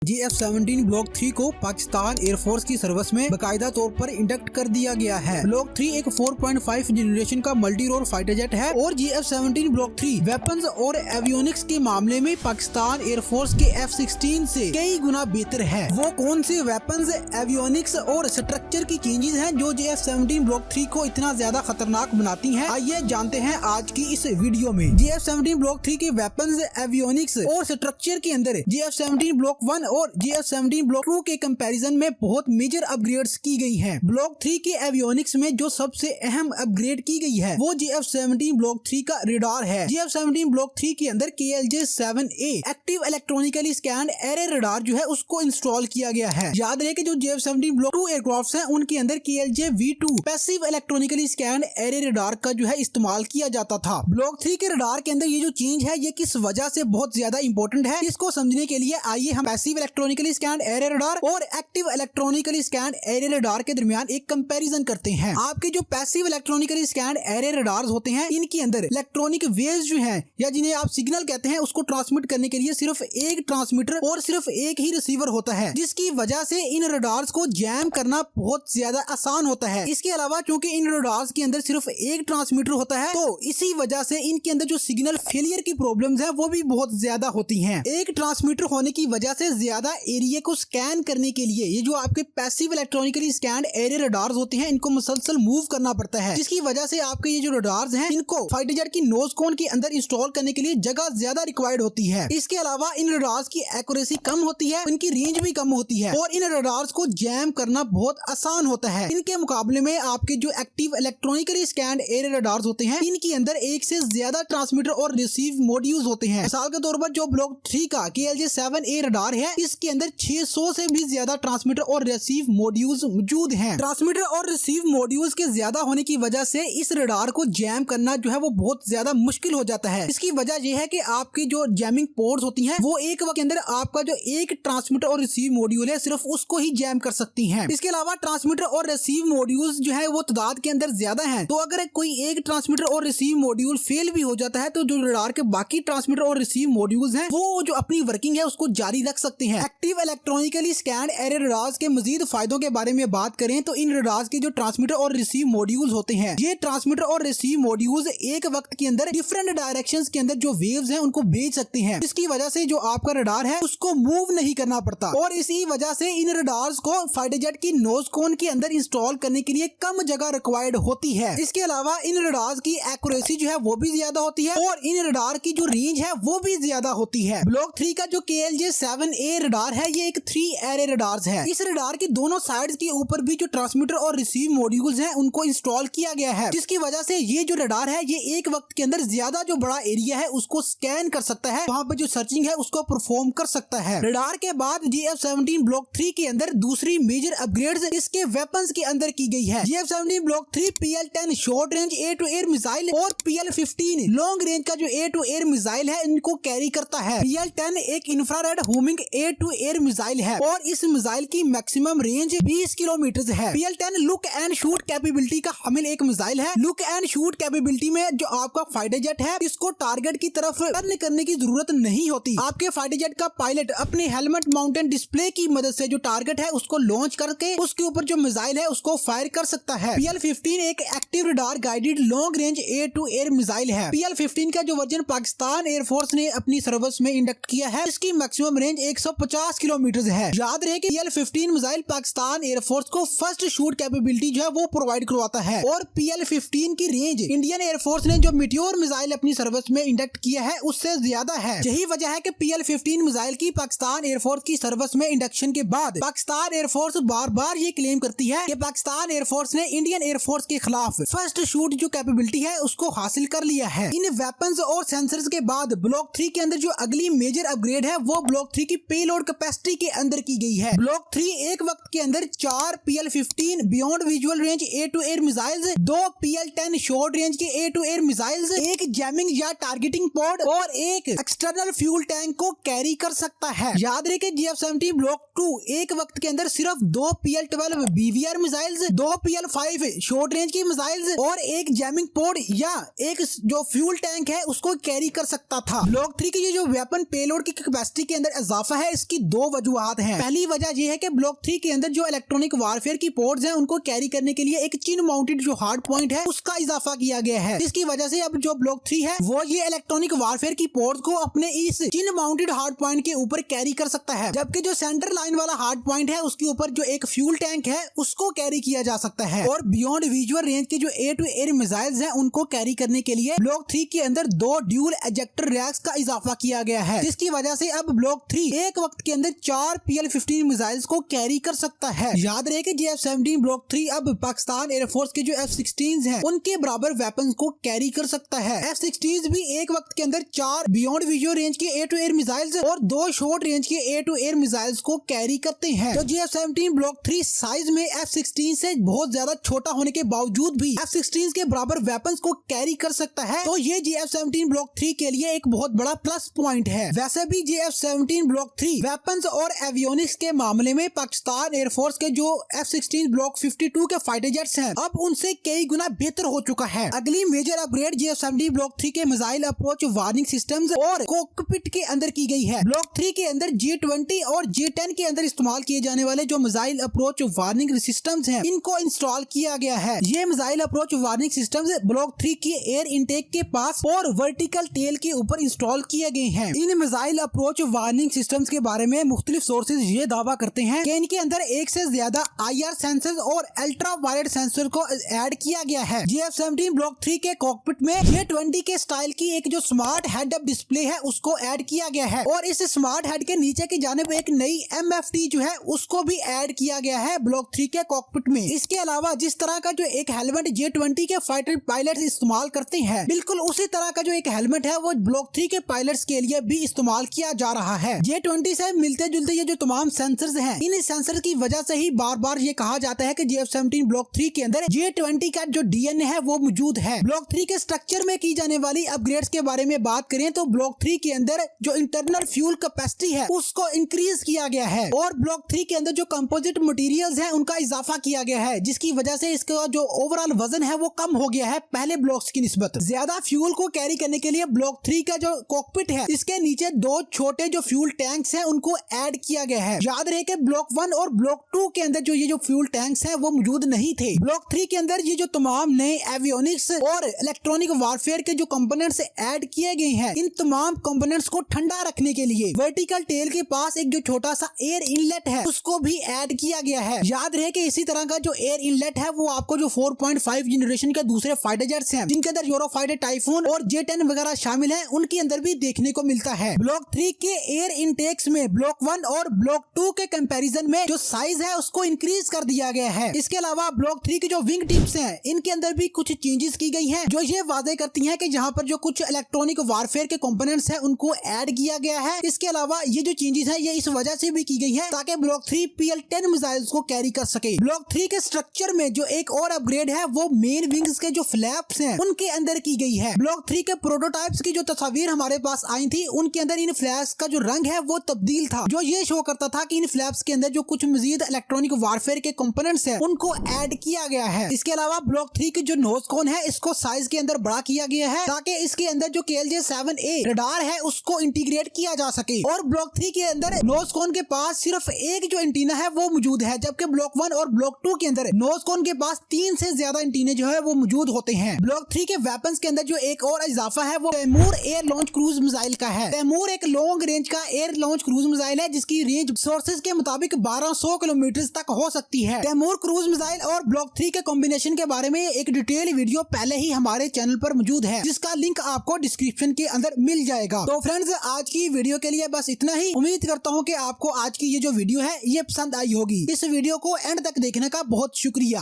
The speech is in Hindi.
GF-17 ब्लॉक 3 को पाकिस्तान एयरफोर्स की सर्विस में बाकायदा तौर पर इंडक्ट कर दिया गया है। ब्लॉक 3 एक 4.5 जनरेशन का मल्टी रोल फाइटर जेट है और GF-17 ब्लॉक 3 वेपन्स और एवियोनिक्स के मामले में पाकिस्तान एयरफोर्स के F-16 से कई गुना बेहतर है। वो कौन से वेपन्स, एवियोनिक्स और स्ट्रक्चर की चेंजेस हैं जो GF-17 ब्लॉक 3 को इतना ज्यादा खतरनाक बनाती हैं? आइए जानते हैं आज की इस वीडियो में। GF-17 ब्लॉक 3 के वेपन्स, एवियोनिक्स और स्ट्रक्चर के अंदर GF-17 ब्लॉक 1 और GF-17 ब्लॉक 2 के कंपैरिजन में बहुत मेजर अपग्रेड्स की गई हैं। ब्लॉक 3 के एवियोनिक्स में जो सबसे अहम अपग्रेड की गई है वो GF-17 ब्लॉक 3 का रडार है। GF-17 ब्लॉक 3 के अंदर KLJ-7A active electronically scanned array radar जो है उसको इंस्टॉल किया गया है। याद रहे कि जो GF-17 ब्लॉक 2 एयरक्राफ्ट हैं उनके अंदर KLJ-V2 passive electronically scanned array radar का जो है इस्तेमाल किया जाता था। ब्लॉक 3 के रडार के अंदर ये जो चेंज है ये किस वजह से बहुत ज्यादा इंपॉर्टेंट है, इसको समझने के लिए आइए हम passive electronically scanned array radar और active electronically scanned array radar के दरमियान एक कंपैरिजन करते हैं। आपके जो passive electronically scanned array radar होते हैं इनके अंदर इलेक्ट्रॉनिक वेव्स जो हैं या जिन्हें आप सिग्नल कहते हैं उसको ट्रांसमिट करने के लिए सिर्फ एक ट्रांसमीटर और सिर्फ एक ही रिसीवर होता है, जिसकी वजह से इन रडार्स को जैम करना बहुत ज्यादा आसान होता है। इसके अलावा क्योंकि इन रडार्स के अंदर सिर्फ एक ट्रांसमीटर होता है तो इसी वजह से इनके अंदर जो सिग्नल फेलियर की प्रॉब्लम्स है वो भी बहुत ज्यादा होती हैं। एक ट्रांसमीटर होने की वजह से ज्यादा एरिया को स्कैन करने के लिए ये जो आपके passive electronically scanned array radars होते हैं इनको मुसलसल मूव करना पड़ता है, जिसकी वजह से आपके ये जो रडार्स हैं इनको फाइटर जेट की नोज कोन के अंदर इंस्टॉल करने के लिए जगह ज्यादा रिक्वायर्ड होती है। इसके अलावा इन रडार्स की एक्यूरेसी कम होती है, इनकी रेंज भी कम होती है और इन रडार्स को जैम करना बहुत आसान होता है। इनके मुकाबले में आपके जो active electronically scanned array radars होते हैं इनके अंदर एक से ज्यादा ट्रांसमीटर और रिसीव मॉड्यूल्स होते हैं। मिसाल के तौर पर जो ब्लॉक 3 का KLJ-7A रडार है इसके अंदर 600 से भी ज्यादा ट्रांसमीटर और रिसीव मॉड्यूल्स मौजूद हैं। ट्रांसमीटर और रिसीव मॉड्यूल्स के ज्यादा होने की वजह से इस रडार को जैम करना जो है वो बहुत ज्यादा मुश्किल हो जाता है। इसकी वजह यह है कि आपकी जो जैमिंग पोर्ट्स होती हैं वो एक वक्त के अंदर आपका जो एक ट्रांसमीटर और रिसीव मॉड्यूल है सिर्फ उसको ही जैम कर सकती हैं। इसके अलावा ट्रांसमीटर और रिसीव मॉड्यूल्स जो है वो तादाद के अंदर ज्यादा हैं, तो अगर कोई एक ट्रांसमीटर और रिसीव मॉड्यूल फेल भी हो जाता है तो जो रडार के बाकी ट्रांसमीटर और रिसीव मॉड्यूल्स हैं वो जो अपनी वर्किंग है उसको जारी रख सकते हैं। Active electronically scanned array radars के मजीद फायदों के बारे में बात करें तो इन रडार्स के जो ट्रांसमीटर और रिसीव मॉड्यूल्स होते हैं ये ट्रांसमीटर और रिसीव मॉड्यूल्स एक वक्त के अंदर डिफरेंट डायरेक्शंस के अंदर जो वेव्स हैं उनको भेज सकते हैं, इसकी वजह से जो आपका रडार है उसको मूव नहीं करना पड़ता और इसी वजह से इन रडार्स को फाइटर जेट की नोज कोन के अंदर इंस्टॉल करने के लिए कम जगह रिक्वायर्ड होती है। इसके अलावा इन रडार्स की एक्यूरेसी जो है वो भी ज्यादा होती है और इन रडार की जो रेंज है वो भी ज्यादा होती है। ब्लॉक 3 का जो KLJ-7A रडार है ये एक 3 एरे रडार्स है। इस रडार की दोनों साइड्स के ऊपर भी जो ट्रांसमीटर और रिसीव मॉड्यूल्स हैं उनको इंस्टॉल किया गया है, जिसकी वजह से ये जो रडार है ये एक वक्त के अंदर ज्यादा जो बड़ा एरिया है उसको स्कैन कर सकता है, वहाँ पे जो सर्चिंग है उसको परफॉर्म कर सकता है। रडार के बाद GF-17 ब्लॉक 3 के अंदर दूसरी मेजर अपग्रेड्स इसके वेपन्स के अंदर की गई है। GF-17 block 3 PL-10 short range air to air missile और PL-15 लॉन्ग रेंज का जो एयर टू एयर मिसाइल है इनको कैरी करता है। PL-10 एक infrared homing air to air missile है और इस मिसाइल की मैक्सिमम रेंज 20 किलोमीटर है। PL-10 look and shoot capability का हामिल एक मिसाइल है। लुक एंड शूट कैपेबिलिटी में जो आपका फाइटर जेट है इसको टारगेट की तरफ टर्न करने की जरूरत नहीं होती। आपके फाइटर जेट का पायलट अपने हेलमेट माउंटेन डिस्प्ले की मदद से जो टारगेट है उसको लॉन्च करके उसके ऊपर जो मिसाइल है उसको फायर कर सकता है। PL-15 एक active radar guided long range air to air missile है। PL-15 का जो वर्जन पाकिस्तान एयरफोर्स ने अपनी सर्विस में इंडक्ट किया है इसकी मैक्सिमम रेंज 150 किलोमीटर है। याद रहे कि PL-15 मिसाइल पाकिस्तान एयरफोर्स को फर्स्ट शूट कैपेबिलिटी जो है वो प्रोवाइड करवाता है और PL-15 की रेंज इंडियन एयरफोर्स ने जो मीटियोर मिसाइल अपनी सर्विस में इंडक्ट किया है उससे ज्यादा है। यही वजह है कि PL-15 मिसाइल की पाकिस्तान एयरफोर्स की सर्विस में इंडक्शन के बाद पाकिस्तान एयरफोर्स बार बार ये क्लेम करती है कि पाकिस्तान एयरफोर्स ने इंडियन एयरफोर्स के खिलाफ फर्स्ट शूट जो कैपेबिलिटी है उसको हासिल कर लिया है। इन वेपन्स और सेंसर्स के बाद ब्लॉक 3 के अंदर जो अगली मेजर अपग्रेड है वो ब्लॉक 3 की पेलोड कैपेसिटी के अंदर की गई है। ब्लॉक 3 एक वक्त के अंदर 4 PL-15 beyond visual range air to air missiles, 2 PL-10 short range के एयर टू एयर मिसाइल्स, एक जैमिंग या टारगेटिंग पॉड और एक एक्सटर्नल फ्यूल टैंक को कैरी कर सकता है। याद रहे कि GF-17 ब्लॉक 2 एक वक्त के अंदर सिर्फ 2 PL-12 BVR missiles, 2 PL-5 short range की मिसाइल्स और एक जैमिंग पॉड या एक जो फ्यूल टैंक है उसको कैरी कर सकता था। ब्लॉक 3 की ये जो वेपन पेलोड की कैपेसिटी के अंदर इजाफा है इसकी दो वजूहत हैं। पहली वजह यह है कि ब्लॉक 3 के अंदर जो इलेक्ट्रॉनिक वारफेयर की पोर्ट्स हैं उनको कैरी करने के लिए एक चिन माउंटेड जो हार्ड पॉइंट है उसका इजाफा किया गया है। इसकी वजह से अब जो ब्लॉक 3 है वो ये इलेक्ट्रॉनिक वारफेयर की पोर्ट्स को अपने इस चिन माउंटेड हार्ड पॉइंट के ऊपर कैरी कर सकता है, जबकि जो सेंटर लाइन वाला हार्ड पॉइंट है उसके ऊपर जो एक फ्यूल टैंक है उसको कैरी किया जा सकता है। और बियॉन्ड विजुअल रेंज के जो एयर टू एयर मिसाइल्स हैं उनको कैरी करने के लिए ब्लॉक 3 के अंदर 2 ड्यूल एजेक्टर रैक्स का इजाफा किया गया है, जिसकी वजह से अब ब्लॉक 3 एक वक्त के अंदर 4 PL-15 मिसाइल्स को कैरी कर सकता है। याद रहे कि JF-17 ब्लॉक 3 अब पाकिस्तान एयरफोर्स के जो F-16 हैं उनके बराबर वेपन्स को कैरी कर सकता है। F-16 भी एक वक्त के अंदर 4 बियॉन्ड विजुअल रेंज के एयर टू एयर मिसाइल्स और 2 शॉर्ट रेंज के एयर टू एयर मिसाइल्स को कैरी करते हैं। तो JF-17 ब्लॉक 3 साइज में F-16 से बहुत ज्यादा छोटा होने के बावजूद भी F-16 के बराबर वेपन्स को कैरी कर सकता है, तो ये JF-17 ब्लॉक 3 के लिए एक बहुत बड़ा प्लस पॉइंट है। वैसे भी JF-17 ब्लॉक 3 वेपन्स और एवियोनिक्स के मामले में पाकिस्तान एयरफोर्स के जो F-16 ब्लॉक 52 के फाइटर जेट्स हैं अब उनसे कई गुना बेहतर हो चुका है। अगली मेजर अपग्रेड JF-17 ब्लॉक 3 के मिसाइल अप्रोच वार्निंग सिस्टम्स और कॉकपिट के अंदर की गई है। ब्लॉक 3 के अंदर J-20 और J-10 के अंदर इस्तेमाल किए जाने वाले जो मिसाइल अप्रोच वार्निंग सिस्टम्स हैं इनको इंस्टॉल किया गया है। ये missile approach warning systems block 3 के एयर इनटेक के पास और वर्टिकल टेल के ऊपर इंस्टॉल किए गए हैं। इन मिसाइल अप्रोच वार्निंग सिस्टम्स के बारे में मुख्तलिफ सोर्सेज ये दावा करते हैं कि इनके अंदर एक से ज्यादा IR सेंसर और अल्ट्रा वायलेट सेंसर को ऐड किया गया है। JF-17 ब्लॉक 3 के कॉकपिट में J-20 के स्टाइल की एक जो स्मार्ट हेड अप डिस्प्ले है उसको ऐड किया गया है और इस स्मार्ट हेड के नीचे की जानिब एक नई MFT जो है उसको भी ऐड किया गया है ब्लॉक 3 के कॉकपिट में। इसके अलावा जिस तरह का जो एक हेलमेट J-20 के फाइटर पायलट्स इस्तेमाल करते हैं बिल्कुल उसी तरह का जो एक हेलमेट है वो ब्लॉक 3 के पायलट्स के लिए भी इस्तेमाल किया जा रहा है। J-20 से मिलते जुलते ये जो तमाम सेंसर्स हैं इन सेंसर की वजह से ही बार बार ये कहा जाता है कि JF-17 ब्लॉक 3 के अंदर J-20 का जो DNA है वो मौजूद है। ब्लॉक 3 के स्ट्रक्चर में की जाने वाली अपग्रेड्स के बारे में बात करें तो ब्लॉक 3 के अंदर जो इंटरनल फ्यूल कैपेसिटी है उसको इंक्रीज किया गया है और ब्लॉक 3 के अंदर जो कंपोजिट मटेरियल्स हैं उनका इजाफा किया गया है, जिसकी वजह से इसका जो ओवरऑल वजन है वो कम हो गया है पहले ब्लॉक्स की निस्बत। ज्यादा फ्यूल को कैरी करने के लिए ब्लॉक 3 का जो कॉकपिट है इसके नीचे 2 छोटे जो फ्यूल टैंक्स हैं उनको ऐड किया गया है। याद रहे कि ब्लॉक 1 और ब्लॉक 2 के अंदर जो ये जो फ्यूल टैंक्स हैं वो मौजूद नहीं थे। ब्लॉक 3 के अंदर ये जो तमाम नए एवियोनिक्स और इलेक्ट्रॉनिक वारफेयर के जो कंपोनेंट्स ऐड किए गए हैं इन तमाम कंपोनेंट्स को ठंडा रखने के लिए वर्टिकल टेल के पास एक जो छोटा सा एयर इनलेट है उसको भी ऐड किया गया है। याद रहे कि इसी तरह का जो एयर इनलेट है वो आपको जो 4.5 जनरेशन के दूसरे फाइटर जेट्स हैं जिनके अंदर यूरोफाइटर टाइफून और J-10 वगैरह शामिल हैं उनके अंदर भी देखने को मिलता है। ब्लॉक 3 के एयर इनटेक्स में ब्लॉक 1 और ब्लॉक 2 के कंपैरिजन में जो साइज है उसको इंक्रीज कर दिया गया है। इसके अलावा ब्लॉक 3 की जो विंग टिप्स हैं इनके अंदर भी कुछ चेंजेस की गई हैं जो ये वादे करती हैं कि यहाँ पर जो कुछ इलेक्ट्रॉनिक वारफेयर के कंपोनेंट्स हैं उनको ऐड किया गया है। इसके अलावा ये जो चेंजेस है ये इस वजह से भी की गई है ताकि ब्लॉक 3 PL-10 मिसाइल्स को कैरी कर सके। ब्लॉक 3 के स्ट्रक्चर में जो एक और अपग्रेड है वो मेन विंग्स के जो फ्लैप्स हैं उनके अंदर की गई है। ब्लॉक 3 के प्रोटोटाइप्स की जो तस्वीर हमारे पास आई थी उनके अंदर इन फ्लैप्स का जो रंग है वो तब्दील था, जो ये शो करता था कि इन फ्लैप्स के अंदर जो कुछ मजीद इलेक्ट्रॉनिक वारफेयर के कंपोनेंट्स हैं उनको ऐड किया गया है। इसके अलावा ब्लॉक 3 की जो नोज कोन है इसको साइज के अंदर बड़ा किया गया है ताकि इसके अंदर जो KLJ-7A रडार है उसको इंटीग्रेट किया जा सके। और ब्लॉक 3 के अंदर नोज कोन के पास सिर्फ एक जो एंटीना है वो मौजूद है, जबकि ब्लॉक 1 और ब्लॉक 2 के अंदर नोज कोन के पास 3 से ज्यादा एंटीने जो है वो मौजूद होते हैं। ब्लॉक 3 के वेपन्स के अंदर जो एक और इजाफा है वो Taimur air launch cruise missile का है। तैमूर एक लॉन्ग रेंज का एयर लॉन्च क्रूज मिसाइल है जिसकी रेंज सोर्सेज के मुताबिक 1200 किलोमीटर तक हो सकती है। तैमूर क्रूज मिसाइल और ब्लॉक 3 के कॉम्बिनेशन के बारे में एक डिटेल वीडियो पहले ही हमारे चैनल पर मौजूद है जिसका लिंक आपको डिस्क्रिप्शन के अंदर मिल जाएगा। तो फ्रेंड्स आज की वीडियो के लिए बस इतना ही। उम्मीद करता हूँ कि आपको आज की ये जो वीडियो है ये पसंद आई होगी। इस वीडियो को एंड तक देखने का बहुत शुक्रिया।